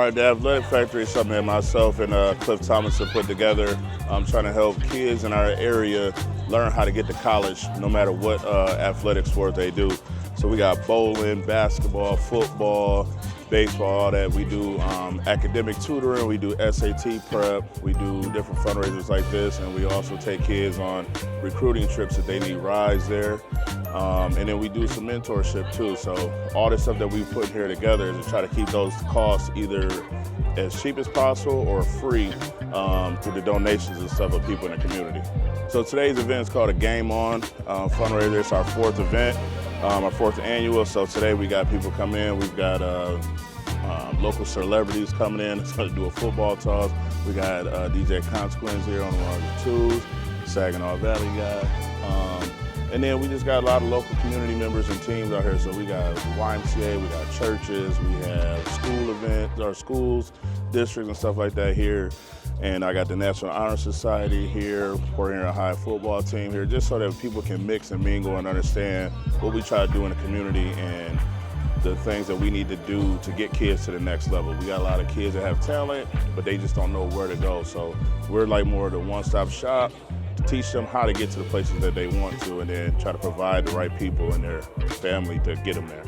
All right, the Athletic Factory is something that myself and Cliff Thomas have put together. I'm trying to help kids in our area learn how to get to college no matter what athletic sport they do. So we got bowling, basketball, football, baseball, all that. We do academic tutoring, we do SAT prep, we do different fundraisers like this, and we also take kids on recruiting trips if they need rides there. And then we do some mentorship too. So all the stuff that we put here together is to try to keep those costs either as cheap as possible or free through the donations and stuff of people in the community. So today's event is called a Game On fundraiser. It's our 4th event, our 4th annual. So today we got people come in. We've got local celebrities coming in. It's going to do a football toss. We got DJ Consequence here on one of the twos, Saginaw Valley guy. And then we just got a lot of local community members and teams out here. So we got YMCA, we got churches, we have school events, or schools, districts and stuff like that here. And I got the National Honor Society here, Port Huron High football team here, just so that people can mix and mingle and understand what we try to do in the community and the things that we need to do to get kids to the next level. We got a lot of kids that have talent, but they just don't know where to go. So we're like more of the one-stop shop to teach them how to get to the places that they want to and then try to provide the right people and their family to get them there.